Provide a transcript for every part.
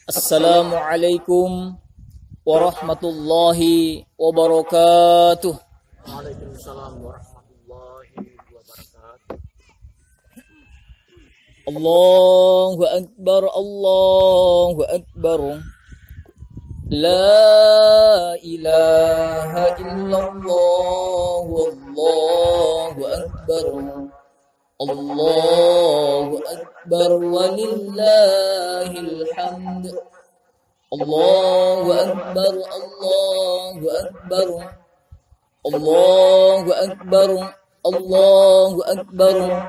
Assalamualaikum warahmatullahi wabarakatuh. Waalaikumsalam warahmatullahi wabarakatuh. Allahu akbar, Allahu akbar. La ilaha illallah, Allahu akbar. Allahu akbar walillahil hamd. Allahu akbar, Allahu akbar. Allahu akbar, Allahu akbar.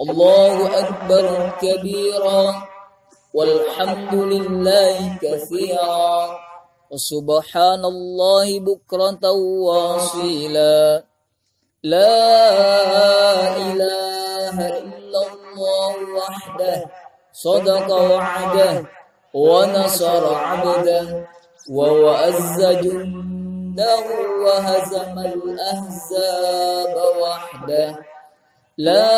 Allahu akbar kabira walhamdulillahi katsira wa subhanallahi bukratan wa asila. La ilaha illallah wahdah sadaqa wa'dah wa nasara 'abdah wa wa'azza jundahu wa hazamal ahzaba wahdah. La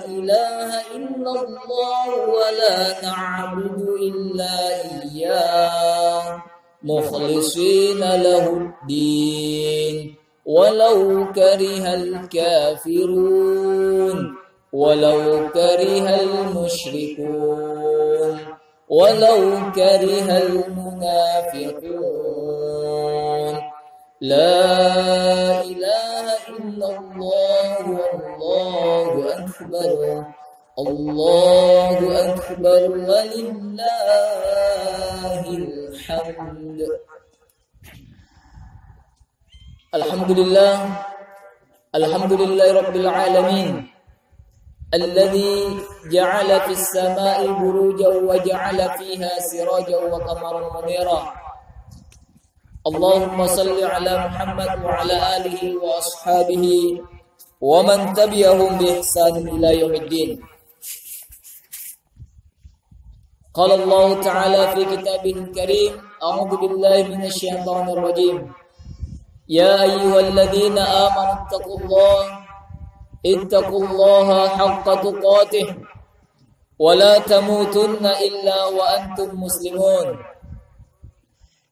ilaha illallah wa la na'budu illa iyyah mukhlishina lahud-din walau karihal kafirun walau karihal musyrikun walau karihal munafiqun. La ilaha illallah wallahu akbar. Allahu akbar walillahil hamd. Alhamdulillah, alhamdulillahi rabbil alamin. Alladhi ja'ala fis sama'i burujan wa ja'ala fiha sirajan wa qamaran munira. Allahumma salli ala Muhammad wa ala alihi wa ashabihi wa man tabi'ahum bi ihsan ila yaumiddin. Qala Allah ta'ala fi kitabihil karim, a'udzu billahi minasy syaithanir rajim. Ya ayyuhalladzina amanu ittaqullaha haqqa tuqatih wa la tamutunna illa wa antum muslimun.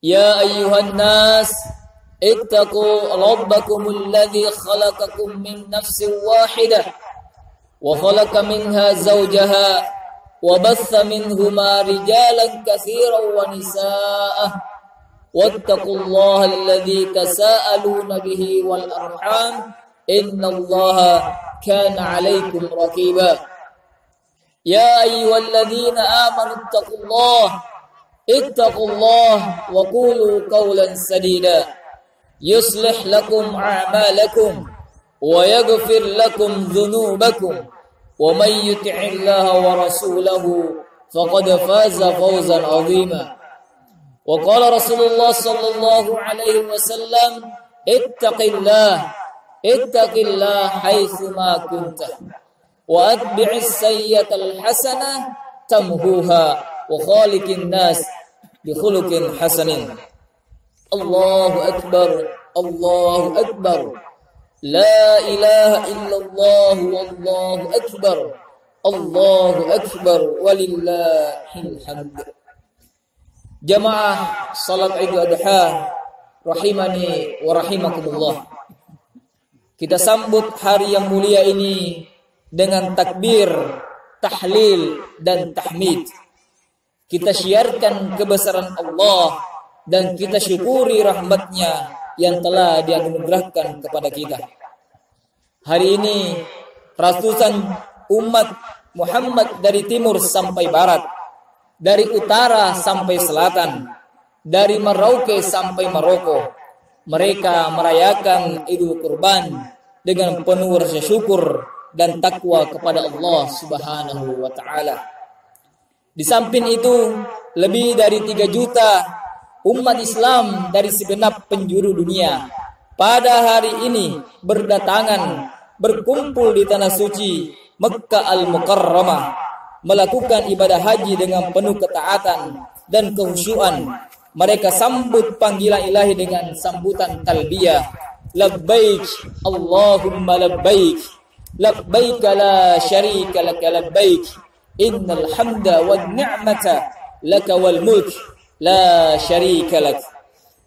Ya ayyuhan nas ittaqu rabbakumul ladzi khalaqakum min nafsin wahidah wa khalaqa minha zawjaha wa batha minhuma rijalan katsiran wa nisaa wattaqullaha alladzi tasaaluna bihi wal arham innallaha kana 'alaykum raqiba. Ya ayyuhalladzina amanu ittaqullaha wa qulu qawlan sadida yuslih lakum a'malakum wa yaghfir lakum dhunubakum wa may yuti'illaha wa rasulahu faqad faza fawzan 'azima. Wa qala Rasulullah sallallahu alaihi wasallam ittaqillah haitsu ma kunta wa atbi'is sayyi'atal hasanah tamhuha wa khaliqin nas bi khuluqin hasanin. Allahu akbar, Allahu akbar. La ilaha illallah wallahu akbar. Allahu akbar walillahil hamd. Jamaah salat Idul Adha rahimani wa rahimakumullah. Kita sambut hari yang mulia ini dengan takbir, tahlil dan tahmid. Kita syiarkan kebesaran Allah dan kita syukuri rahmatnya yang telah dianugerahkan kepada kita. Hari ini ratusan umat Muhammad dari timur sampai barat, dari utara sampai selatan, dari Merauke sampai Maroko, mereka merayakan Idul Kurban dengan penuh rasa syukur dan takwa kepada Allah Subhanahu wa taala. Di samping itu, lebih dari 3 juta umat Islam dari segenap penjuru dunia pada hari ini berdatangan, berkumpul di tanah suci Mekkah Al-Mukarramah, melakukan ibadah haji dengan penuh ketaatan dan kekhusyuan. Mereka sambut panggilan ilahi dengan sambutan talbiyah. Labbaik Allahumma labbaik, labbaik la syarika lak labbaik, Innal hamda wan ni'mata laka wal mulk la syarika lak.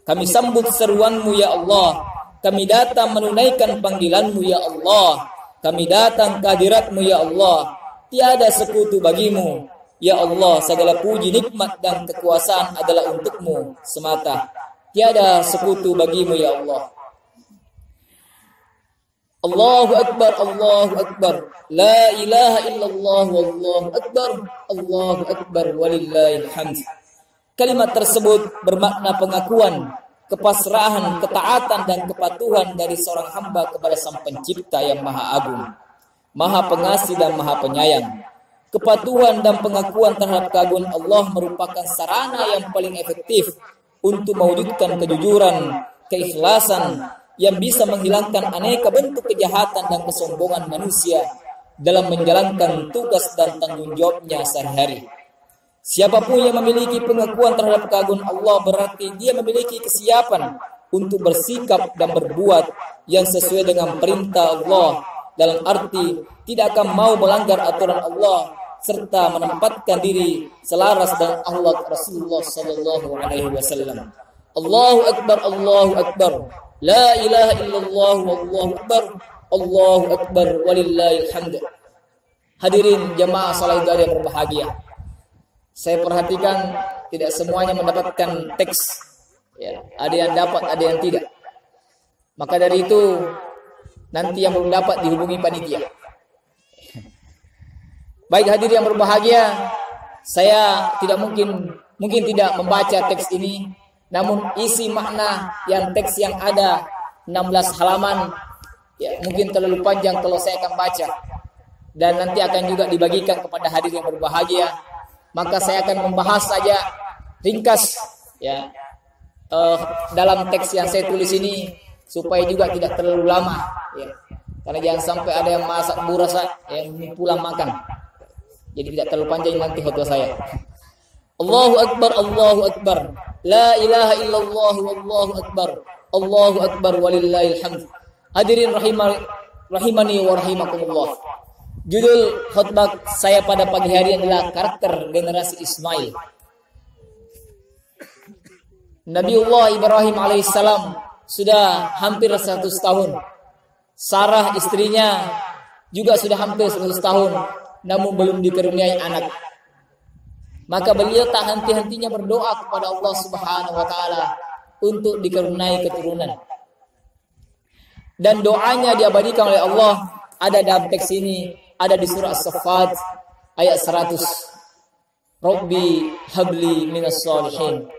Kami sambut seruanmu ya Allah. Kami datang menunaikan panggilanmu ya Allah. Kami datang ke hadiratmu ya Allah. Tiada sekutu bagimu ya Allah. Segala puji, nikmat dan kekuasaan adalah untukmu semata. Tiada sekutu bagimu ya Allah. Allahu Akbar, Allahu Akbar. La ilaha illallah wallahu akbar. Allahu Akbar walillahil hamd. Kalimat tersebut bermakna pengakuan, kepasrahan, ketaatan dan kepatuhan dari seorang hamba kepada Sang Pencipta yang Maha Agung, Maha Pengasih dan Maha Penyayang. Kepatuhan dan pengakuan terhadap keagungan Allah merupakan sarana yang paling efektif untuk mewujudkan kejujuran, keikhlasan yang bisa menghilangkan aneka bentuk kejahatan dan kesombongan manusia dalam menjalankan tugas dan tanggung jawabnya sehari-hari. Siapapun yang memiliki pengakuan terhadap keagungan Allah berarti dia memiliki kesiapan untuk bersikap dan berbuat yang sesuai dengan perintah Allah, dalam arti tidak akan mau melanggar aturan Allah serta menempatkan diri selaras dengan Allah Rasulullah sallallahu alaihi wasallam. Allahu Akbar, Allahu Akbar. La ilaha illallah wallahu akbar. Allahu Akbar walillahil hamd. Hadirin jamaah salat Idul yang berbahagia. Saya perhatikan tidak semuanya mendapatkan teks. Ya, ada yang dapat, ada yang tidak. Maka dari itu nanti yang belum dapat dihubungi panitia. Baik hadirin yang berbahagia, saya tidak mungkin tidak membaca teks ini, namun isi makna yang teks yang ada 16 halaman ya mungkin terlalu panjang kalau saya akan baca. Dan nanti akan juga dibagikan kepada hadirin yang berbahagia. Maka saya akan membahas saja ringkas ya dalam teks yang saya tulis ini supaya juga tidak terlalu lama ya. Karena jangan sampai ada yang masak burasa yang pulang makan. Jadi tidak terlalu panjang nanti khutbah saya. Allahu Akbar, Allahu Akbar. La ilaha illallah wallahu akbar. Allahu Akbar walillahil hamd. Hadirin rahimani wa rahimakumullah. Judul khutbah saya pada pagi hari adalah karakter generasi Ismail. Nabiullah Ibrahim alaihissalam sudah hampir 100 tahun. Sarah istrinya juga sudah hampir 100 tahun, namun belum dikaruniai anak. Maka beliau tak henti-hentinya berdoa kepada Allah Subhanahu wa taala untuk dikaruniai keturunan. Dan doanya diabadikan oleh Allah ada dalam teks ini. Ada di surah As-Saffat ayat 100. Rabbi habli minas salihin.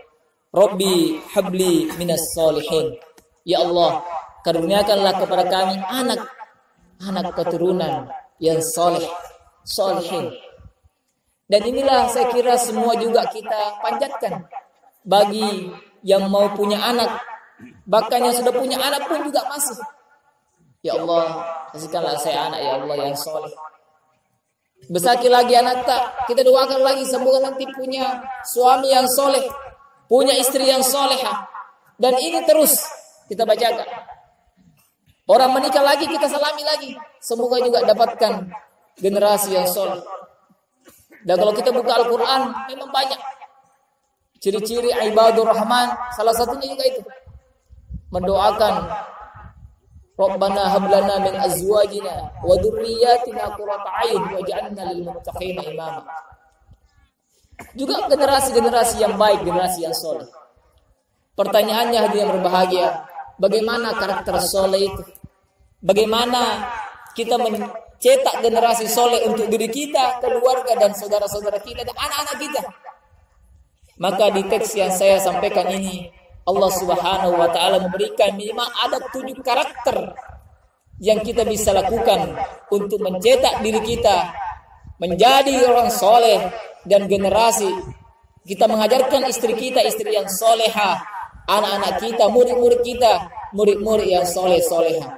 Rabbi habli minas salihin. Ya Allah, karuniakanlah kepada kami anak keturunan yang saleh, salihin. Dan inilah saya kira semua juga kita panjatkan bagi yang mau punya anak. Bahkan yang sudah punya anak pun juga masih. Ya Allah, kasihkanlah saya anak ya Allah yang saleh. Besarkan lagi anak tak, kita doakan lagi semoga nanti punya suami yang soleh, punya istri yang soleha. Dan ini terus kita bacakan. Orang menikah lagi kita salami lagi, semoga juga dapatkan generasi yang soleh. Dan kalau kita buka Al-Quran memang banyak ciri-ciri ibadur rahman, salah satunya juga itu mendoakan Rabbana hab lana min azwajina wa dzurriyyatina qurrata a'yun waj'alna lil muttaqina imama. Juga generasi-generasi yang baik, generasi yang soleh. Pertanyaannya hadirin yang berbahagia, bagaimana karakter soleh itu? Bagaimana kita mencetak generasi soleh untuk diri kita, keluarga dan saudara-saudara kita dan anak-anak kita? Maka di teks yang saya sampaikan ini Allah Subhanahu wa taala memberikan minimal ada 7 karakter yang kita bisa lakukan untuk mencetak diri kita menjadi orang soleh dan generasi. Kita mengajarkan istri kita istri yang soleha, anak-anak kita, murid-murid kita, murid-murid yang soleh-soleha.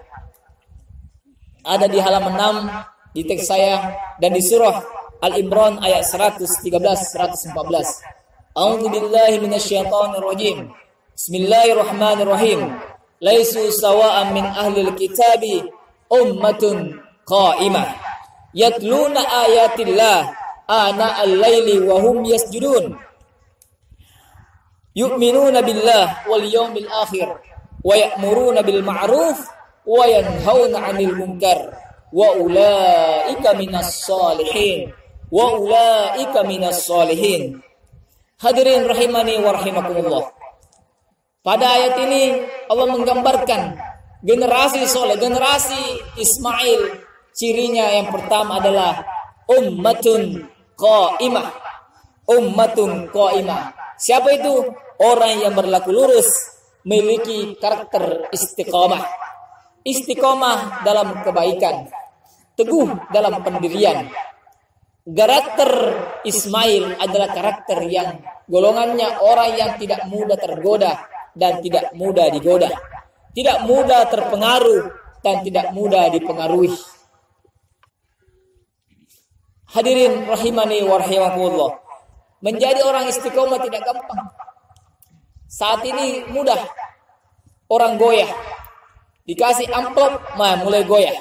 Ada di halaman 6 di teks saya dan di surah Al-Imran ayat 113-114. A'udzu billahi minasyaitonir rajim. Bismillahirrahmanirrahim. Laisu sawa'an min ahlil kitabi ummatun qa'imah yatluna ayatillah ana al-laili wa hum yasjudun yu'minuna billah wal yawmil akhir wa ya'muruna bil ma'ruf wa yanhauna 'anil munkar wa ulaika minas shalihin wa ulaika minas shalihin. Hadirin rahimani wa rahimakumullah. Pada ayat ini Allah menggambarkan generasi soleh, generasi Ismail. Cirinya yang pertama adalah ummatun qa'imah. Ummatun qa'imah. Siapa itu? Orang yang berlaku lurus, memiliki karakter istiqamah. Istiqamah dalam kebaikan, teguh dalam pendirian. Karakter Ismail adalah karakter yang golongannya orang yang tidak mudah tergoda dan tidak mudah digoda, tidak mudah terpengaruh dan tidak mudah dipengaruhi. Hadirin rahimani wa rahimakumullah. Menjadi orang istiqomah tidak gampang. Saat ini mudah orang goyah. Dikasih amplop, mulai goyah.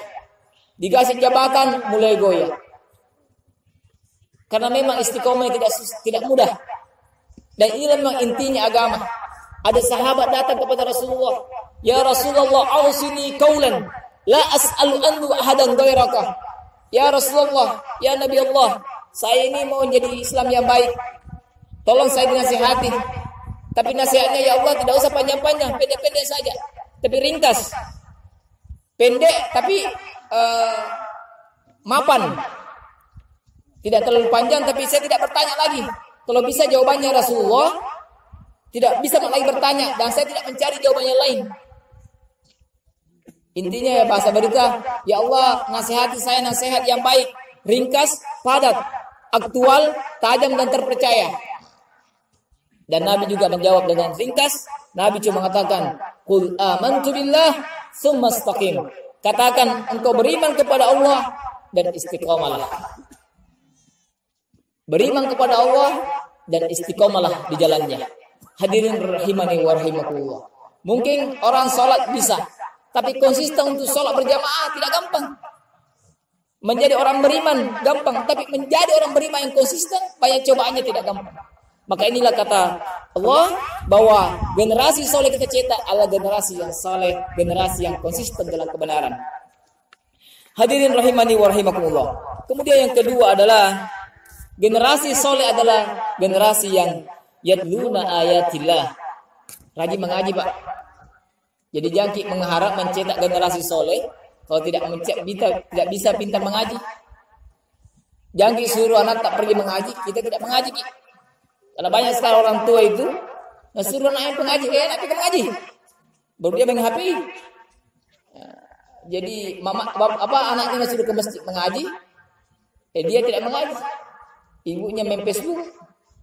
Dikasih jabatan, mulai goyah. Karena memang istiqomah tidak mudah. Dan ini memang intinya agama. Ada sahabat datang kepada Rasulullah, "Ya Rasulullah, ausini qaulan la as'alu anhu ahadan ghairaka." Ya Rasulullah, ya Nabi Allah, saya ini mau jadi Islam yang baik. Tolong saya dinasihati. Tapi nasihatnya ya Allah tidak usah panjang-panjang, pendek-pendek saja. Tapi ringkas. Pendek tapi mapan. Tidak terlalu panjang tapi saya tidak bertanya lagi. Kalau bisa jawabannya Rasulullah, tidak bisa lagi bertanya dan saya tidak mencari jawabannya lain. Intinya ya bahasa berita, ya Allah nasihati saya nasihat yang baik, ringkas, padat, aktual, tajam dan terpercaya. Dan Nabi juga menjawab dengan ringkas. Nabi cuma mengatakan, "Qul amantu billah tsumma istaqim." Katakan engkau beriman kepada Allah dan istiqomalah. Beriman kepada Allah dan istiqomalah di jalannya. Hadirin rahimani wa rahimakumullah. Mungkin orang sholat bisa, tapi konsisten untuk sholat berjamaah tidak gampang. Menjadi orang beriman gampang, tapi menjadi orang beriman yang konsisten banyak cobaannya tidak gampang. Maka inilah kata Allah bahwa generasi soleh kita cetak adalah generasi yang soleh, generasi yang konsisten dalam kebenaran. Hadirin rahimani wa rahimakumullah. Kemudian yang kedua adalah generasi soleh adalah generasi yang yatluna ayatillah. Rajin mengaji, Pak. Jadi jangan mengharap mencetak generasi soleh kalau tidak bisa pintar mengaji. Jangan suruh anak tak pergi mengaji, kita tidak mengaji. Karena banyak sekali orang tua itu suruh anaknya mengaji, anak kita mengaji. Baru dia main HP. Jadi anaknya suruh ke masjid mengaji, dia tidak mengaji. Ibunya main Facebook,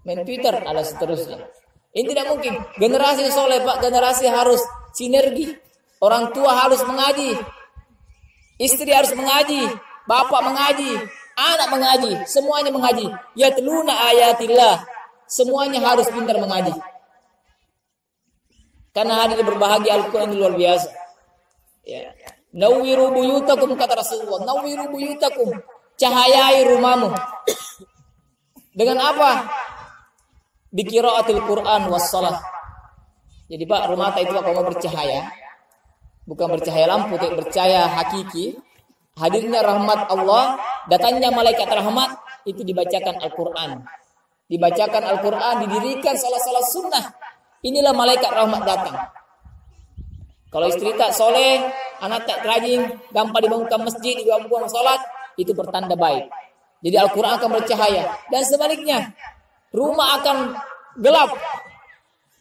main Twitter, ada seterusnya. Ini tidak mungkin. Generasi soleh, Pak, generasi harus sinergi. Orang tua harus mengaji, istri harus mengaji, bapak mengaji, anak mengaji, semuanya mengaji. Yatluna ayatillah, semuanya harus pintar mengaji. Karena hadir berbahagia Al-Quran luar biasa. Ya. Nawwiru buyutakum kata Rasulullah. Nawwiru buyutakum, cahayai rumahmu. Dengan apa? Biqiraatil Quran was salat. Jadi Pak, rumah itu kalau mau bercahaya, bukan bercahaya lampu, tapi bercahaya hakiki. Hadirnya rahmat Allah, datangnya malaikat rahmat, itu dibacakan Al-Quran. Dibacakan Al-Quran, didirikan salat-salat sunnah. Inilah malaikat rahmat datang. Kalau istri tak soleh, anak tak rajin, gampang dibangunkan masjid, dibangunkan salat, itu pertanda baik. Jadi Al-Quran akan bercahaya. Dan sebaliknya, rumah akan gelap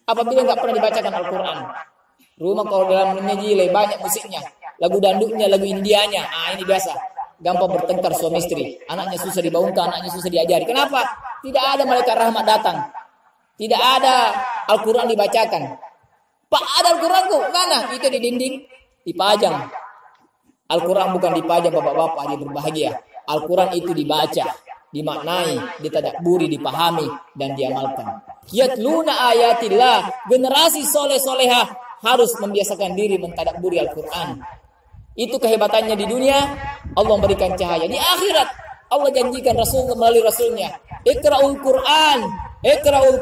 apabila nggak pernah dibacakan Al-Quran. Rumah kalau dalam menyanyi banyak musiknya, lagu dandutnya, lagu Indianya, ini biasa. Gampang bertengkar suami istri. Anaknya susah dibangunkan, anaknya susah diajari. Kenapa? Tidak ada malaikat rahmat datang. Tidak ada Al-Quran dibacakan. Pak, ada Al-Quran kok? Mana? Itu di dinding, dipajang. Al-Quran bukan dipajang bapak-bapak, dia berbahagia. Al-Quran itu dibaca, dimaknai, ditadaburi, dipahami, dan diamalkan. Yatluna ayatillah, generasi soleh-solehah harus membiasakan diri mentadaburi Al-Quran. Itu kehebatannya di dunia, Allah memberikan cahaya. Di akhirat, Allah janjikan Rasul melalui Rasulnya, Iqra'ul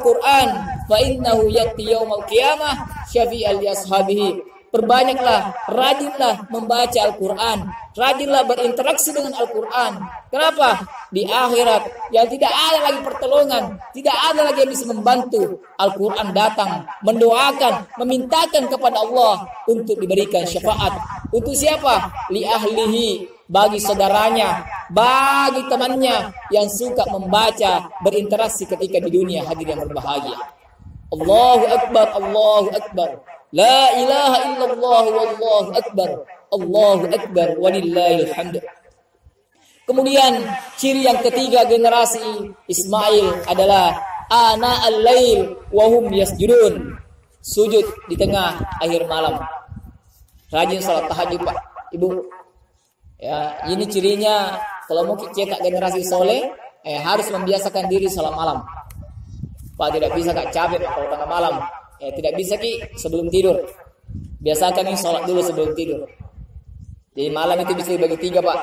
Qur'an fa innahu ya'ti yaumal qiyamah syafi'al li ashabihi. Perbanyaklah, rajinlah membaca Al-Quran, rajinlah berinteraksi dengan Al-Quran. Kenapa? Di akhirat yang tidak ada lagi pertolongan, tidak ada lagi yang bisa membantu. Al-Quran datang, mendoakan, memintakan kepada Allah untuk diberikan syafaat. Untuk siapa? Li ahlihi, bagi saudaranya, bagi temannya yang suka membaca, berinteraksi ketika di dunia hadir yang berbahagia. Allahu Akbar, Allahu Akbar. La ilaha illallah wallahu akbar. Allahu akbar walillahil hamd. Kemudian ciri yang ketiga generasi Ismail adalah ana al-lail wa hum yasjudun. Sujud di tengah akhir malam. Rajin salat tahajud, Pak, Ibu. Ya, ini cirinya kalau mau cetak generasi soleh, harus membiasakan diri salat malam. Pak, tidak bisa Kak, capek Pak kalau tengah malam. Tidak bisa Ki sebelum tidur. Biasakan ini sholat dulu sebelum tidur. Jadi malam itu bisa dibagi 3, Pak.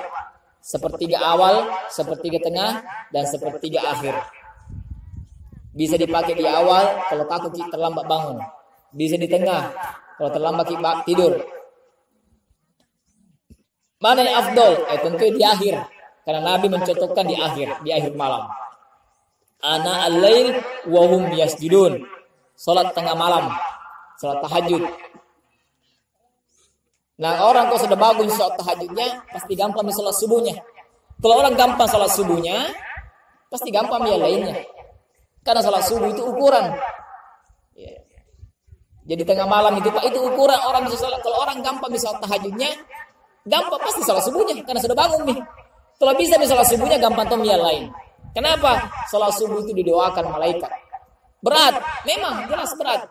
Sepertiga awal, sepertiga tengah, dan sepertiga akhir. Bisa dipakai di awal kalau takut Ki terlambat bangun. Bisa di tengah kalau terlambat Ki tidur. Mana yang afdol? Tentu di akhir. Karena Nabi mencontohkan di akhir malam. Ana al-lail wa hum yasjudun. Salat tengah malam, salat tahajud. Nah, orang kalau sudah bagus salat tahajudnya, pasti gampang salat subuhnya. Kalau orang gampang salat subuhnya, pasti gampang yang lainnya. Karena salat subuh itu ukuran. Ya. Jadi tengah malam itu Pak, itu ukuran orang bisa salat. Kalau orang gampang bisa salat tahajudnya, gampang pasti salat subuhnya karena sudah bangun nih. Kalau bisa salat subuhnya gampang tuh yang lain. Kenapa? Salat subuh itu didoakan malaikat. Berat, memang jelas berat.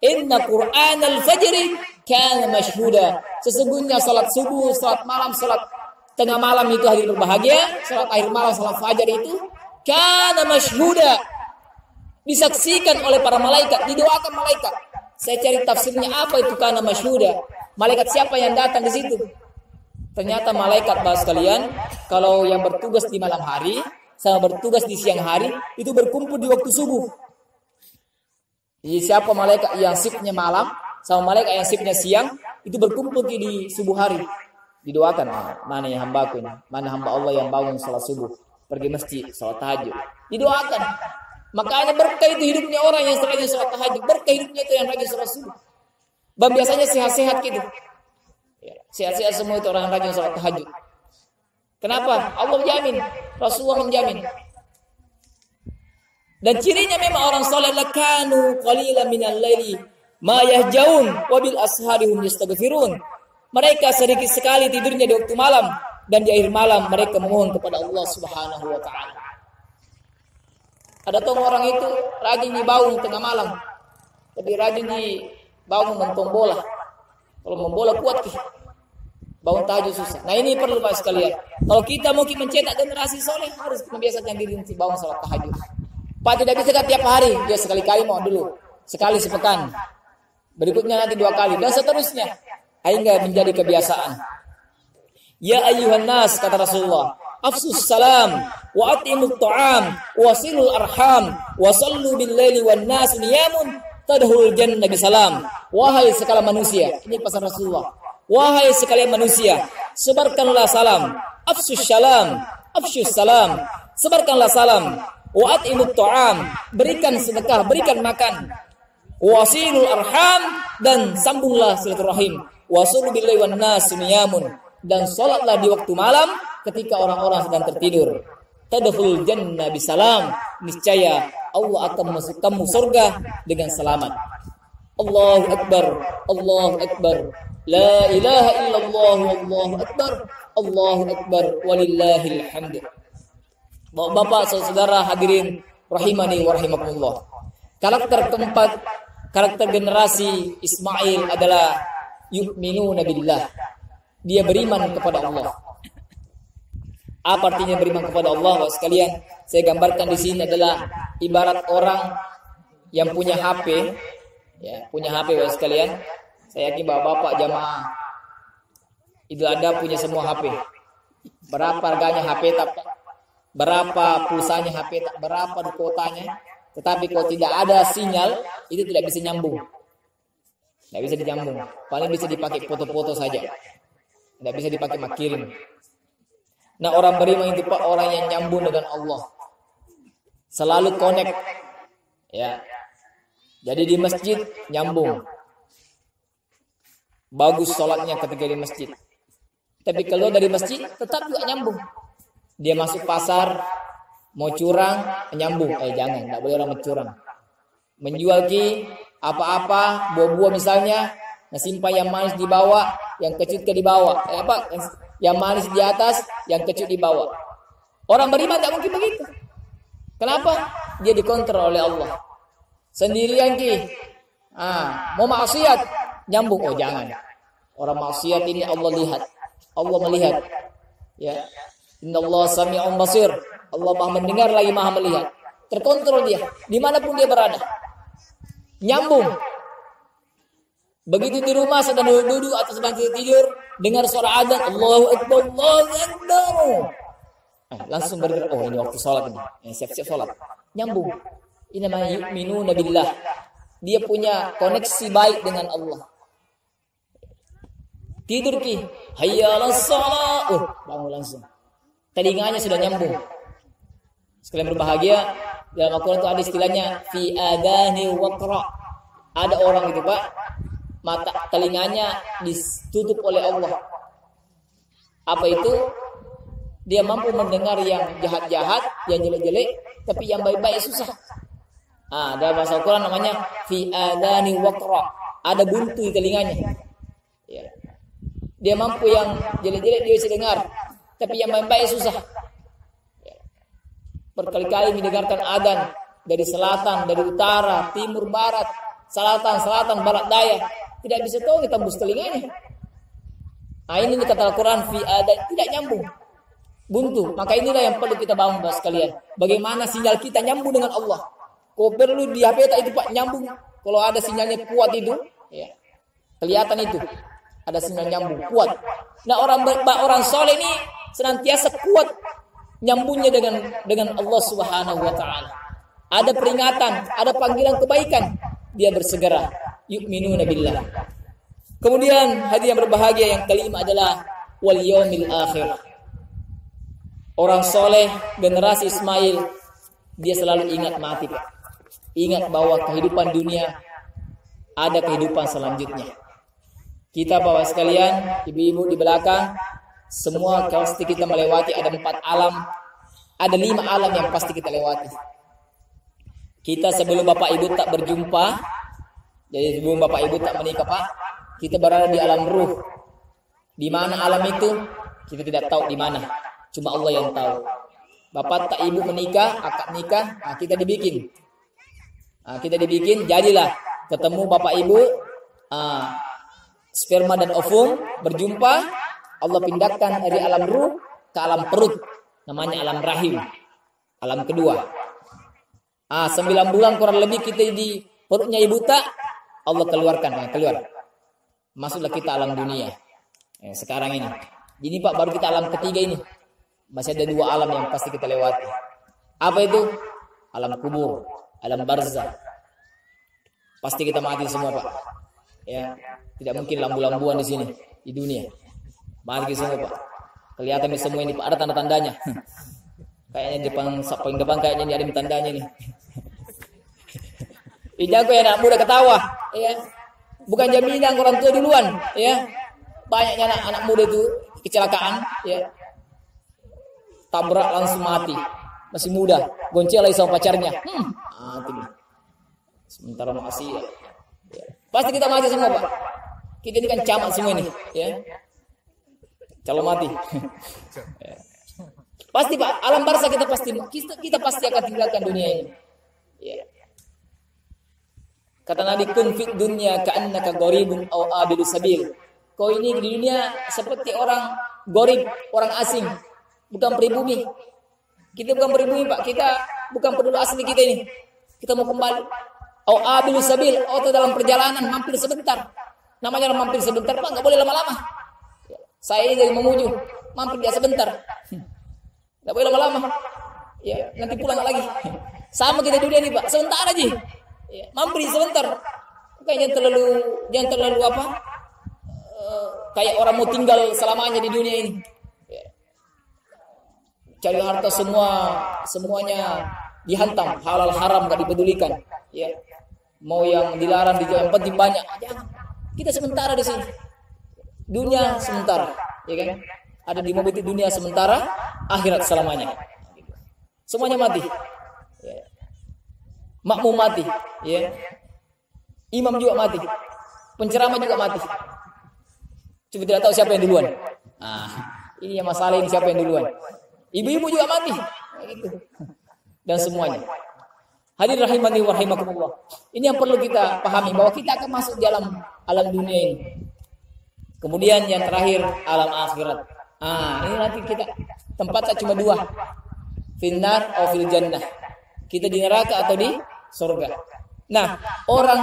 Inna Qur'anal fajri kana mashhuda. Sesungguhnya salat subuh, salat malam, salat tengah malam itu hadir berbahagia, salat akhir malam, salat fajar itu kana mashhuda. Disaksikan oleh para malaikat, didoakan malaikat. Saya cari tafsirnya apa itu kana mashhuda. Malaikat siapa yang datang di situ? Ternyata malaikat Bapak sekalian, kalau yang bertugas di malam hari sama bertugas di siang hari itu berkumpul di waktu subuh. Jadi siapa malaikat yang shiftnya malam sama malaikat yang shiftnya siang itu berkumpul di subuh hari. Didoakan, mana yang hambaku ini, mana hamba Allah yang bangun salat subuh, pergi masjid, salat tahajud. Didoakan. Makanya berkah itu hidupnya orang yang rajin salat tahajud, berkah hidupnya itu yang rajin salat subuh. Dan biasanya sehat-sehat gitu. Sehat-sehat semua itu orang yang rajin salat tahajud. Kenapa? Allah jamin, Rasulullah menjamin. Dan cirinya memang orang saleh lakanu qalilan minal laili ma yahjaun wa bil asharihum yastaghfirun. Mereka sedikit sekali tidurnya di waktu malam dan di akhir malam mereka memohon kepada Allah Subhanahu wa taala. Ada tuh orang itu rajin dibangun tengah malam. Tapi rajin dibangun nonton bola. Kalau mau bola kuat ki. Bangun tahajud susah. Nah, ini perlu Pak sekalian. Kalau kita mau mencetak generasi soleh harus membiasakan diri untuk bangun salat tahajud. Pak tidak bisa kan tiap hari, dia sekali-kali mau dulu, sekali sepekan, berikutnya nanti 2 kali dan seterusnya, hingga menjadi kebiasaan. Ya ayyuhan nas, kata Rasulullah, afsus salam, wa atimut ta'am, wa silul arham, wa sallu bil laili wan nas niyamun, tadkhulul jannah bisalam. Wahai sekalian manusia, ini pesan Rasulullah. Wahai sekalian manusia, sebarkanlah salam, afsus salam, sebarkanlah salam. Wa at'imut ta'am, berikan sedekah, berikan makan. Wasilul arham, dan sambunglah silaturahim. Wasul billahi wan nas niyamun, dan salatlah di waktu malam ketika orang-orang sedang tertidur. Tadkhulul jannah bisalam, niscaya Allah akan memasukkan kamu surga dengan selamat. Allahu akbar, Allahu akbar. La ilaha illallah, wallahu akbar. Allahu akbar walillahil hamd. Bapak, saudara hadirin rahimani wa rahimakumullah. Karakter keempat, karakter generasi Ismail adalah yu'minuna billah. Dia beriman kepada Allah. Apa artinya beriman kepada Allah? Bapak sekalian, saya gambarkan di sini adalah ibarat orang yang punya HP, ya, punya HP Bapak sekalian. Saya yakin Bapak jamaah Idul Adha punya semua HP. Berapa harganya HP? berapa pulsanya HP, berapa kuotanya, tetapi kalau tidak ada sinyal itu tidak bisa nyambung. Tidak bisa dinyambung. Paling bisa dipakai foto-foto saja. Tidak bisa dipakai makirim. Nah, orang beriman itu Pak orang yang nyambung dengan Allah. Selalu connect. Ya. Jadi di masjid nyambung. Bagus sholatnya ketika di masjid. Tapi kalau dari masjid tetap juga nyambung. Dia masuk pasar mau curang nyambung. Jangan, enggak boleh orang mencurang. Menjual apa-apa, buah-buah misalnya, simpan yang manis di bawah, yang kecil di bawah. Yang manis di atas, yang kecil di bawah. Orang beriman tidak mungkin begitu. Kenapa? Dia dikontrol oleh Allah. Sendirian mau maksiat nyambung. Jangan. Orang maksiat ini Allah lihat. Allah melihat. Ya. Innallaha sami'un basir. Allah Maha mendengar lagi Maha melihat. Terkontrol dia dimanapun dia berada. Nyambung. Begitu di rumah sedang duduk atau sedang tidur, dengar suara adzan, Allahu Akbar, Allahu Akbar. Langsung bergerak, ini waktu sholat ini. Siap-siap sholat. Nyambung. Ini namanya yu'minuna billah. Dia punya koneksi baik dengan Allah. Tidur hayya 'alas shalah. Bangun langsung. Telinganya sudah nyambung. Sekalian berbahagia, dalam Al-Quran itu ada istilahnya fi adani waqra. Ada orang itu Pak, mata telinganya ditutup oleh Allah. Apa itu? Dia mampu mendengar yang jahat-jahat, yang jelek-jelek, tapi yang baik-baik susah. Dalam bahasa Al-Quran namanya fi adani waqra. Ada buntu di telinganya. Ya. Dia mampu yang jelek-jelek dia bisa dengar, tapi yang baik-baik susah. Berkali-kali mendengarkan adzan dari selatan, dari utara, timur, barat, selatan, barat, daya. Tidak bisa tahu ditembus telinganya. Ini kata Al-Quran fi adan, tidak nyambung. Buntu. Maka inilah yang perlu kita bangun Bapak sekalian. Bagaimana sinyal kita nyambung dengan Allah. Kau perlu di HP itu Pak nyambung. Kalau ada sinyalnya kuat itu, ya, kelihatan itu. Ada sinyal nyambung kuat. Nah, orang soleh ini senantiasa kuat nyambungnya dengan Allah Subhanahu wa taala. Ada peringatan, ada panggilan kebaikan, dia bersegera. Yu'minuna billah. Kemudian hadis yang berbahagia yang kelima adalah wal yaumil akhir. Orang soleh generasi Ismail dia selalu ingat mati, Pak. Ingat bahwa kehidupan dunia ada kehidupan selanjutnya. Kita Bapak sekalian, ibu-ibu di belakang, semua pasti kita melewati ada 4 alam, ada 5 alam yang pasti kita lewati. Kita sebelum Bapak Ibu tak berjumpa, jadi sebelum Bapak Ibu tak menikah Pak, kita berada di alam ruh. Di mana alam itu? Kita tidak tahu di mana. Cuma Allah yang tahu. Bapak tak Ibu menikah, akad nikah, kita dibikin. Kita dibikin, jadilah ketemu Bapak Ibu, sperma dan ovum berjumpa. Allah pindahkan dari alam ruh ke alam perut, namanya alam rahim, alam kedua. 9 bulan kurang lebih kita di perutnya ibu tak, Allah keluarkan, keluar. Masuklah kita alam dunia. Sekarang ini. Ini Pak baru kita alam ketiga ini. Masih ada 2 alam yang pasti kita lewati. Apa itu? Alam kubur, alam barzah. Pasti kita mati semua Pak. Ya, tidak mungkin lambu-lambuan di sini di dunia. Mati semua Pak. Kelihatan semua ini Pak, ada tanda-tandanya. Kayaknya paling depan kayaknya ini ada tandanya nih. Jago ya anak muda ketawa, ya. Bukan jaminan orang tua duluan, ya. Banyaknya anak muda itu kecelakaan, ya. Tabrak langsung mati. Masih muda, gonceng lagi sama pacarnya. Mati. Sementara masih ya. Pasti kita mati semua, Pak. Kita ini kan camat semua ini, ya. Calon mati. Pasti Pak, alam barzah kita pasti akan tinggalkan dunia ini. Ya. Kata Nabi kun fid dunya ka'annaka gharibun aw abidu sabil. Kau ini di dunia seperti orang gharib, orang asing, bukan pribumi. Kita bukan pribumi, Pak. Kita bukan penduduk asli kita ini. Kita mau kembali. Aw abidu sabil, atau dalam perjalanan mampir sebentar. Namanya mampir sebentar, Pak, enggak boleh lama-lama. Saya ini dari Mamuju, mampir dia sebentar. Enggak boleh lama-lama. Ya, nanti pulang lagi. Sama kita dunia ini, Pak. Sebentar aja. Ya, mampir sebentar. Kayak jangan terlalu apa? Kayak orang mau tinggal selamanya di dunia ini. Ya. Cari harta semuanya dihantam, halal haram gak dipedulikan. Ya. Mau yang dilarang yang penting banyak. Jangan. Kita sementara di sini. Dunia sementara, ya kan? Ada di mobil dunia sementara, akhirat selamanya. Semuanya mati. Ya. Makmum mati, ya. Imam juga mati. Penceramah juga mati. Cuma tidak tahu siapa yang duluan. Ini yang masalah ini, siapa yang duluan. Ibu-ibu juga mati. Gitu. Dan semuanya. Hadirin rahimani wa rahimakumullah. Ini yang perlu kita pahami, bahwa kita akan masuk di alam dunia ini. Kemudian yang terakhir, alam akhirat. Ini nanti kita tempatnya cuma dua. Finnar atau fil jannah. Kita di neraka atau di surga. Nah, orang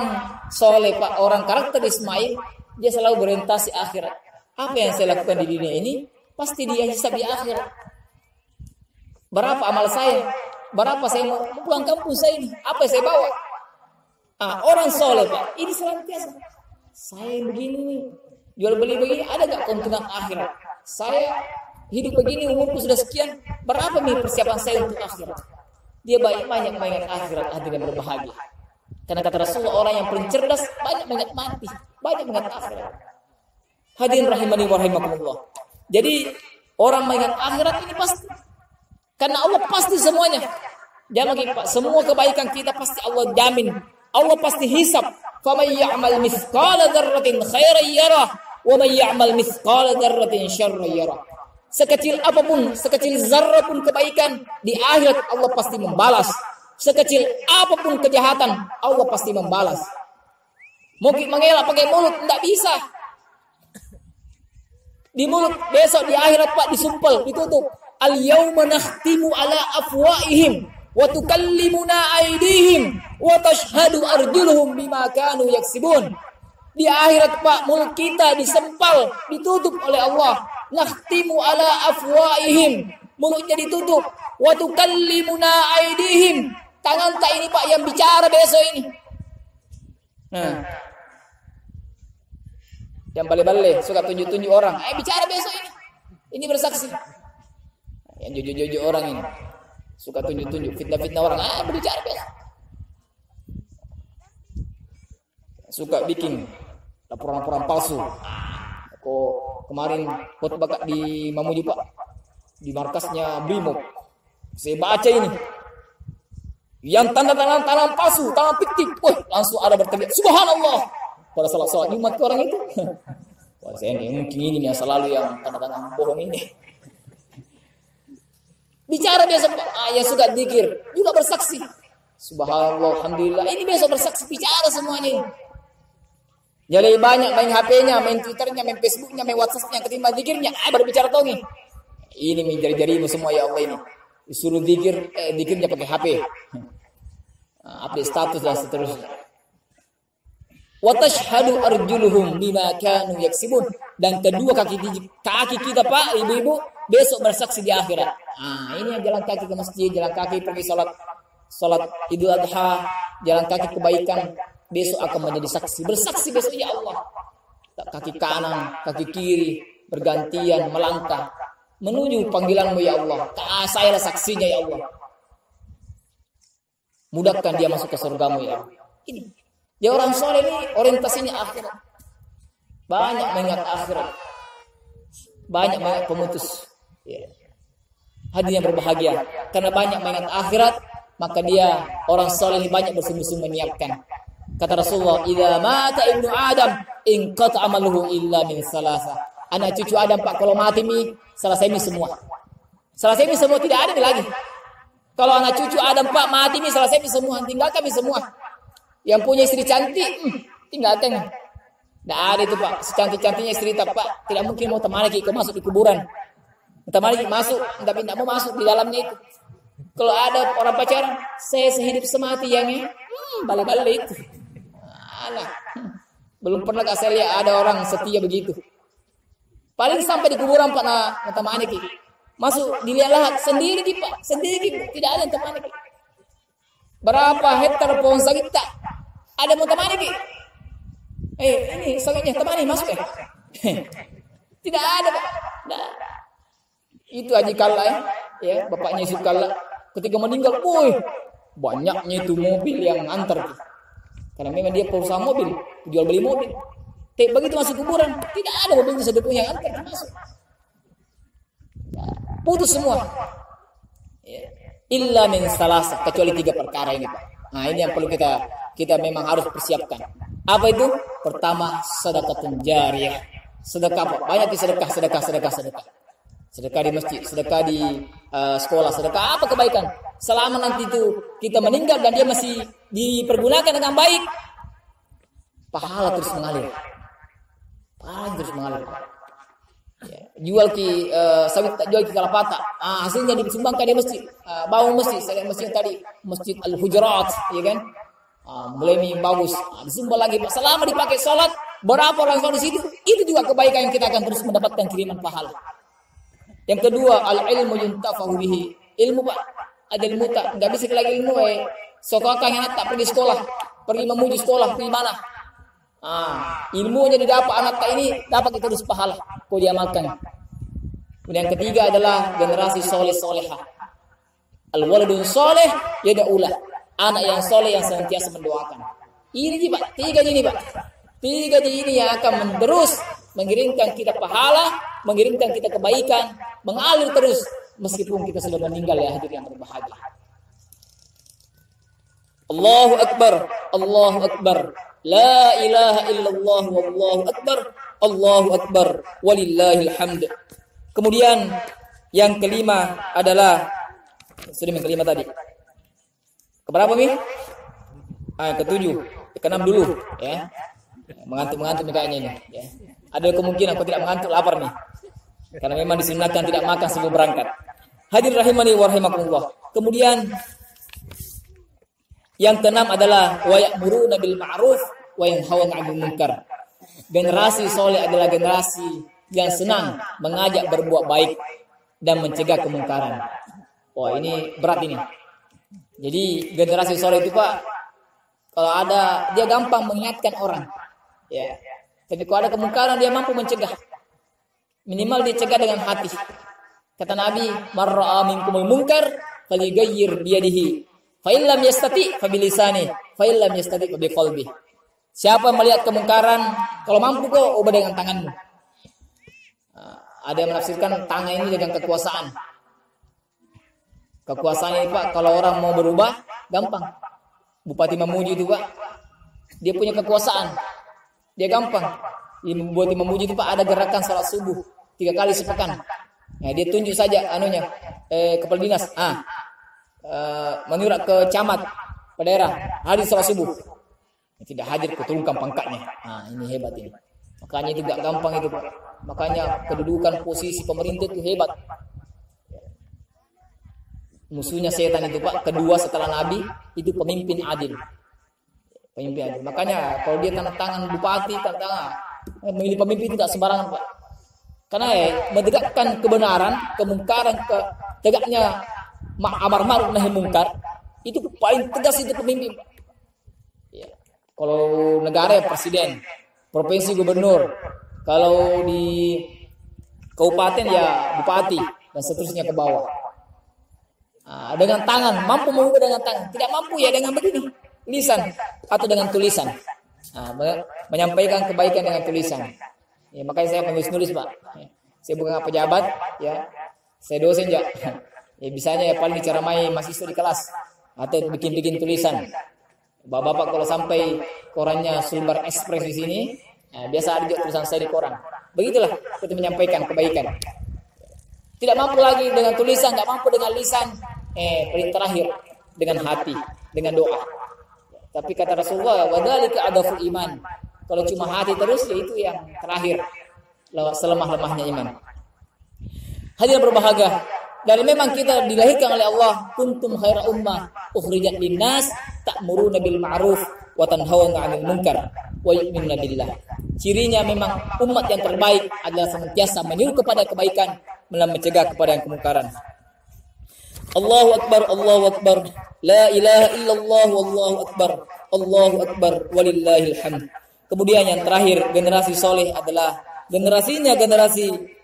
soleh, Pak, orang karakter Ismail, dia selalu berorientasi akhirat. Apa yang saya lakukan di dunia ini, pasti dia hisab di akhirat. Berapa amal saya? Berapa saya mau pulang kampung saya ini? Apa yang saya bawa? Orang soleh, Pak, ini senantiasa. Saya begini, jual beli begini, ada gak keuntungan akhirat? Saya hidup begini, umurku sudah sekian, berapa nih persiapan saya untuk akhirat? Dia banyak mengingat akhirat, hadirin berbahagia. Karena kata Rasulullah, orang yang paling cerdas banyak mengingat mati, banyak mengingat akhirat. Hadirin rahimani wa rahimakumullah. Jadi orang mengingat akhirat ini pasti, karena Allah pasti semuanya. Jangan lagi, Pak, semua kebaikan kita pasti Allah jamin. Allah pasti hisab. Faman ya'mal mithqala dzarratin khairan yarah wa man ya'mal mithqala dzarratin syarran yarah. Sekecil apapun, sekecil zarrah pun kebaikan, di akhirat Allah pasti membalas. Sekecil apapun kejahatan, Allah pasti membalas. Mungkin mengelak pakai mulut, tidak bisa. Di mulut, besok di akhirat, Pak, disumpel, ditutup. Al-yawma nakhtimu ala afwaihim wa tukallimuna aydihim wa tashhadu arjuluhum bima kanu yaksibun. Di akhirat, Pak, mulut kita disempal, ditutup oleh Allah. Nakhtimu ala afwaihim, mulutnya ditutup. Wa tukallimuna aydihim, tangan tak ini, Pak, yang bicara besok ini. Yang bale-bale suka tunjuk-tunjuk orang, bicara besok ini. Ini bersaksi. Yang jujur-jujur orang ini suka tunjuk-tunjuk, fitnah-fitnah orang, berbicara besok. Suka bikin laporan-laporan palsu. Kemarin khotbah di Mamuju, Pak, di markasnya Brimob. Saya baca ini, yang tanda-tanda palsu, tangan fiktif, langsung ada berteriak subhanallah pada salat Jumat ke orang itu. Wah, saya mungkin ini yang selalu yang tanda-tanda bohong ini. Bicara besok, yang suka dzikir juga bersaksi. Subhanallah, alhamdulillah. Ini besok bersaksi, bicara semuanya. Jadi banyak main HP-nya, main Twitter-nya, main Facebook-nya, main WhatsApp-nya, ketimbang dzikirnya, berbicara tongi. Ini menjadi-jadimu semua, ya Allah ini. Disuruh dzikirnya pakai HP. Update status dan seterusnya. Wa tashhadu arjuluhum bima kanu yaksibun. Dan kedua kaki kita, Pak, ibu-ibu, besok bersaksi di akhirat. Ini yang jalan kaki ke masjid, jalan kaki pergi salat Idul Adha, jalan kaki kebaikan, besok akan menjadi saksi. Bersaksi besok, ya Allah. Kaki kanan, kaki kiri, bergantian melangkah menuju panggilanmu, ya Allah. Saya lah saksinya, ya Allah. Mudahkan dia masuk ke surgamu, ya Allah. Ini. Dia orang soleh ini orientasinya akhirat. Banyak mengingat akhirat. Banyak pemutus. Ya. Hadirin yang berbahagia. Karena banyak mengingat akhirat, maka dia orang soleh ini banyak bersungguh-sungguh menyiapkan. Kata Rasulullah, "Idza mata ibnu Adam, in qata amaluhu illa min salasa." Anak cucu Adam, Pak, kalau mati nih, selesai ini semua. Selesai ini semua, tidak ada lagi. Kalau anak cucu Adam, Pak, mati nih, selesai ini semua, tinggalkan ini semua. Yang punya istri cantik, tinggalkan. Tidak ada itu, Pak. Secantik-cantiknya istri, Pak, tidak mungkin mau temani kita masuk di kuburan. Temani masuk, tapi tidak mau masuk di dalamnya itu. Kalau ada orang pacaran, saya sehidup semati yang balik-balik itu. Belum pernah saya lihat ada orang setia begitu. Paling sampai di kuburan, Pak, temani kita. masuk di liang lahat sendiri Pak, sendiri tidak ada yang temani. Berapa hektar pohon sawit tak ada mau temani Ki? Ini sawitnya temani masuk ya. Tidak ada Pak. Nah, itu Haji Kalla ya, bapaknya Yusuf Kalla ketika meninggal, banyaknya itu mobil yang antar. Karena memang dia perusahaan mobil, jual beli mobil. Begitu masuk kuburan, tidak ada mobil itu satu pun yang antar masuk. Putus semua. Ya. Illa min salasa, kecuali 3 perkara ini Pak. Nah, ini yang perlu kita memang harus persiapkan. Apa itu? Pertama, sedekah jariyah. Sedekah Pak. Banyak di sedekah. Sedekah di masjid, sedekah di sekolah, sedekah apa kebaikan. Selama nanti itu kita meninggal dan dia masih dipergunakan dengan baik, pahala terus mengalir. Ya, jual ki sawit tak jual ki kalapata. Hasilnya disumbangkan di masjid. Bangun masjid, selain masjid tadi, Masjid Al-Hujurat, ya kan? Mulai bagus. Disumbang lagi selama dipakai salat, berapa orang sholat di situ? Itu juga kebaikan yang kita akan terus mendapatkan kiriman pahala. Yang kedua, al-ilmu yuntafahu bihi. Ilmu Pak, ada ilmu tak enggak bisa lagi ilmu sokakang yang tak pergi sekolah, pergi memuji sekolah pergi mana? Ilmunya didapat anak tak ini dapat kita terus pahala kau diamalkan. Kemudian yang ketiga adalah generasi soleh solehah. Al-waladun soleh yada'ulah, anak yang soleh yang senantiasa mendoakan. Ini Pak, 3 ini Pak. 3 ini yang akan terus mengirimkan kita pahala, mengirimkan kita kebaikan, mengalir terus meskipun kita sudah meninggal ya hadirin yang berbahagia. Allahu Akbar, Allahu Akbar. La ilaha illallah wallahu akbar. Allahu akbar walillahil hamd. Kemudian yang kelima adalah sudah yang kelima tadi. Keberapa Mi? Ketujuh. Keenam dulu ya. Mengantuk kayaknya ini ya. Ada kemungkinan aku tidak mengantuk, lapar nih. Karena memang disunahkan tidak makan sebelum berangkat. Hadirin rahimani wa rahimakumullah. Kemudian yang keenam adalah wa ya'muruna bil ma'ruf wa yanhauna 'anil munkar. Generasi soleh adalah generasi yang senang mengajak berbuat baik dan mencegah kemungkaran. Wah, ini berat ini. Jadi generasi soleh itu Pak, kalau ada dia gampang mengingatkan orang. Ya. Tapi kalau ada kemungkaran dia mampu mencegah. Minimal dicegah dengan hati. Kata Nabi, "Marra'a minkumul munkar falyughayyir bi yadihi. Fa illam yastati fa bilisani, fa illam yastati fa biqalbi." Siapa melihat kemungkaran, kalau mampu kok ubah dengan tanganmu. Ada yang menafsirkan tangan ini dengan kekuasaan. Kekuasaan ini Pak, kalau orang mau berubah gampang. Bupati Mamuju itu Pak, dia punya kekuasaan. Dia gampang. Bupati Mamuju itu Pak ada gerakan salat subuh 3 kali sepekan. Nah, dia tunjuk saja kepala dinas. Menyurat ke camat, ke daerah, hadir salat subuh. Tidak hadir, kuturunkan pangkatnya. Ini hebat ini. Makanya itu gak gampang itu Pak. Makanya kedudukan posisi pemerintah itu hebat. Musuhnya setan itu Pak, kedua setelah Nabi itu pemimpin adil. Pemimpin adil. Makanya kalau dia tanda tangan bupati, memilih pemimpin itu tidak sembarangan Pak. Karena menegakkan kebenaran, kemungkaran, tegaknya amar ma'ruf nahi munkar, itu paling tegas itu pemimpin. Ya. Kalau negara ya presiden, provinsi gubernur, kalau di kabupaten ya bupati dan seterusnya ke bawah. Dengan tangan, mampu mengubah dengan tangan, tidak mampu ya dengan begini, lisan atau dengan tulisan. Menyampaikan kebaikan dengan tulisan. Ya, makanya saya penulis Pak. Ya. Saya bukan pejabat, ya. Saya dosen ya. Ya bisanya ya paling diceramai mahasiswa di kelas atau bikin tulisan. Bapak-bapak kalau sampai korannya Sumber Express di sini, biasa ada juga tulisan saya di koran. Begitulah kita menyampaikan kebaikan. Tidak mampu lagi dengan tulisan, tidak mampu dengan lisan. Paling terakhir dengan hati, dengan doa. Tapi kata Rasulullah, wadzalika adaful iman. Kalau cuma hati terus, ya itu yang terakhir, selemah-lemahnya iman. Hadirin berbahagia, dan memang kita dilahirkan oleh Allah, kuntum khaira ummah ukhrijat linnas ta'muruna bil ma'ruf wa tanhauna 'anil munkar wa yu'minuna billah. Cirinya memang umat yang terbaik adalah senantiasa menyuruh kepada kebaikan dalam mencegah kepada yang kemungkaran. Allahu Akbar, Allahu Akbar, la ilaha illallah, wallahu akbar, Allahu Akbar, walillahil hamd. Kemudian yang terakhir, generasi soleh adalah generasi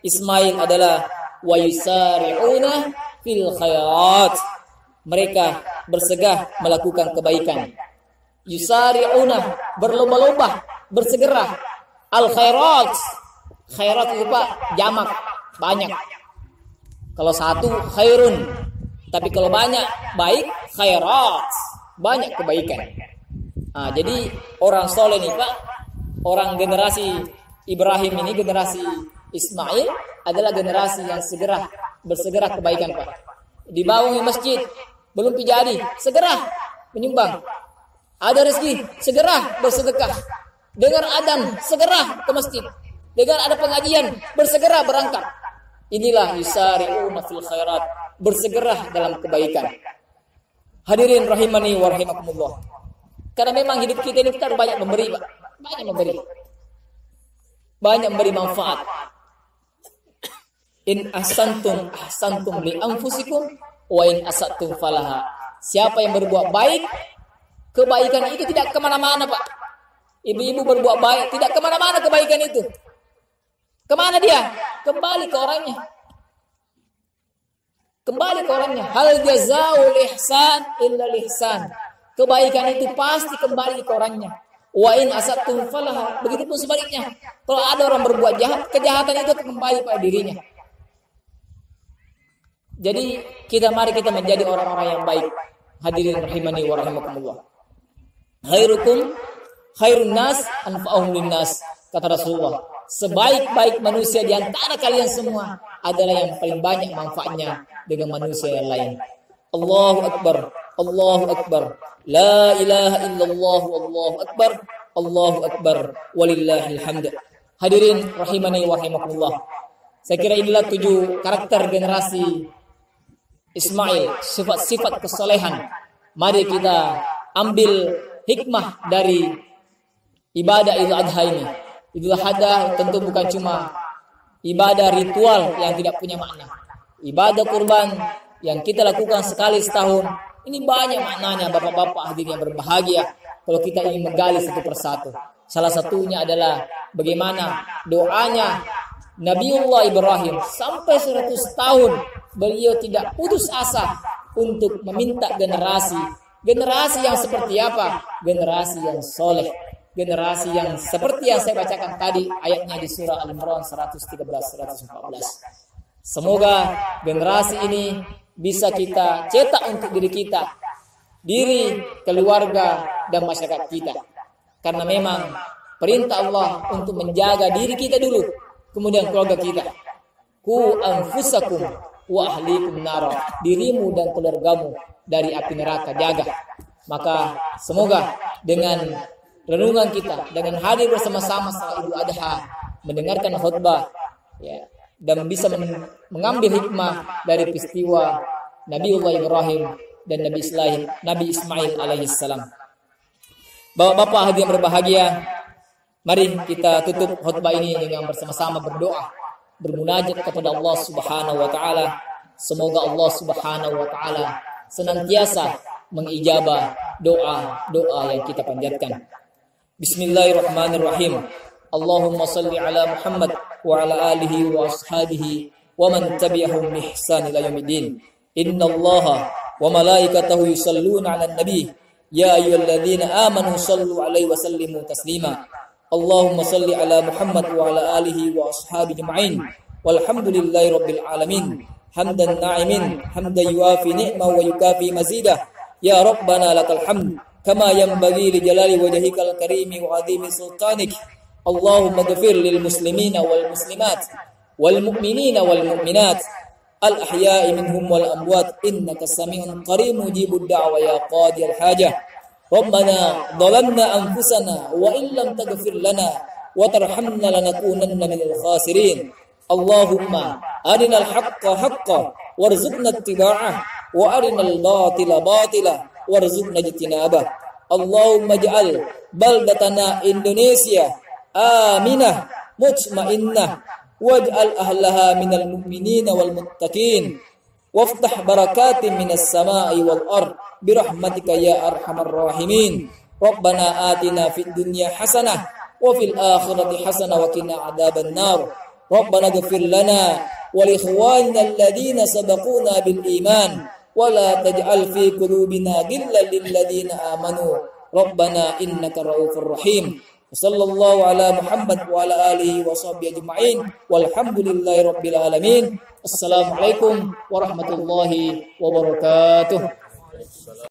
Ismail adalah wa yusari'una fil khairat. Mereka bersegah melakukan kebaikan. Yusari'una, berlomba-lomba, bersegera. Al khairat. Khairat itu Pak jamak, banyak. Kalau satu khairun, tapi kalau banyak baik, khairat, banyak kebaikan. Nah, jadi orang soleh nih Pak, orang generasi Ibrahim ini, generasi Ismail adalah generasi yang bersegera kebaikan Pak. Dibangun masjid, belum jadi, segera menyumbang. Ada rezeki, segera bersedekah. Dengar adzan, segera ke masjid. Dengar ada pengajian, bersegera berangkat. Inilah yusari'una fil khairat, bersegera dalam kebaikan. Hadirin rahimani wa rahimakumullah. Karena memang hidup kita ini kita banyak memberi, Pak. Banyak memberi manfaat. In ahsantum li anfusikum wa in asatum falaha. Siapa yang berbuat baik, kebaikan itu tidak kemana-mana Pak. Ibu-ibu berbuat baik, tidak kemana-mana kebaikan itu. Kemana dia? Kembali ke orangnya. Hal jazaa'ul ihsan illa ihsan. Kebaikan itu pasti kembali ke orangnya. Wa in asatum falaha. Begitupun sebaliknya. Kalau ada orang berbuat jahat, kejahatan itu kembali pada dirinya. Jadi mari kita menjadi orang-orang yang baik. Hadirin rahimani wa rahimakumullah. Khairukum khairun nas anfa'uhum linnas, kata Rasulullah. Sebaik-baik manusia di antara kalian semua adalah yang paling banyak manfaatnya dengan manusia yang lain. Allahu Akbar, Allahu Akbar, la ilaha illallah, wallahu akbar, Allahu Akbar, walillahil hamd. Hadirin rahimani wa rahimakumullah. Saya kira inilah 7 karakter generasi Ismail, sifat-sifat kesolehan. Mari kita ambil hikmah dari ibadah Idul Adha ini. Idul Adha tentu bukan cuma ibadah ritual yang tidak punya makna. Ibadah kurban yang kita lakukan sekali setahun, ini banyak maknanya Bapak-bapak hadirin yang berbahagia kalau kita ingin menggali satu persatu. Salah satunya adalah bagaimana doanya Nabiullah Ibrahim sampai 100 tahun beliau tidak putus asa untuk meminta generasi yang seperti apa? Generasi yang soleh, generasi yang seperti yang saya bacakan tadi ayatnya di surah Al-Imran 113-114. Semoga generasi ini bisa kita cetak untuk diri kita, diri, keluarga, dan masyarakat kita. Karena memang perintah Allah untuk menjaga diri kita dulu, kemudian keluarga kita. Ku anfusakum wa ahlikum nara, dirimu dan keluargamu dari api neraka jaga. Maka semoga dengan renungan kita, dengan hadir bersama-sama saat Idul Adha, mendengarkan khutbah, ya, dan bisa mengambil hikmah dari peristiwa Nabiullah Ibrahim dan Nabi Ismail alaihissalam. Bapak-bapak hadirin berbahagia, mari kita tutup khutbah ini dengan bersama-sama berdoa, bermunajat kepada Allah Subhanahu wa taala. Semoga Allah Subhanahu wa taala senantiasa mengijabah doa-doa yang kita panjatkan. Bismillahirrahmanirrahim. Allahumma salli ala Muhammad wa ala alihi wa ashabihi wa man tabi'ahum bi ihsan ila yaumiddin. Innallaha wa malaikatahu yusalluna 'alan nabi ya ayyuhalladzina amanu sallu 'alaihi wa sallimu taslima. Allahumma salli ala Muhammad wa ala alihi wa ashabihi ajma'in. Walhamdulillahi rabbil alamin. Hamdan na'imin, hamdan yuafi ni'ma wa yukafi mazidah. Ya Rabbana lakal hamd kama yanbaghi li jalali wajhikal karimi wa 'azimi sultanik. Allahumma ighfir lil muslimina wal muslimat wal mu'minina wal mu'minat al ahya'i minhum wal amwat innaka sami'un qarib mujibud da'wa ya qadiyal hajah. Rabbana dhalamna anfusana wa in lam taghfir lana wa tarhamna lanakunanna minal khasirin. Allahumma arinal haqqa haqqan warzuqna ittiba'ah wa arinal batila batila warzuqna ijtinabah. Allahumma ij'al baldatana Indonesia aminah mutma'innah waj'al ahlaha minal mu'minina wal muttaqin waftah barakatin minas sama'i wal ard birahmatika ya arhamar rahimin. Rabbana atina fid dunya hasanah wa fil akhirati hasanah wa qina adzaban nar. Rabbana ighfir lana wa li ikhwanina alladhina sabaquna bil iman wa la taj'al fi qulubina ghillan lil ladzina amanu. Rabbana innaka ra'ufur rahim. Sallallahu ala Muhammad wa ala alihi wa sahbihi ajma'in. Walhamdulillahi rabbil alamin. Assalamualaikum warahmatullahi wabarakatuh.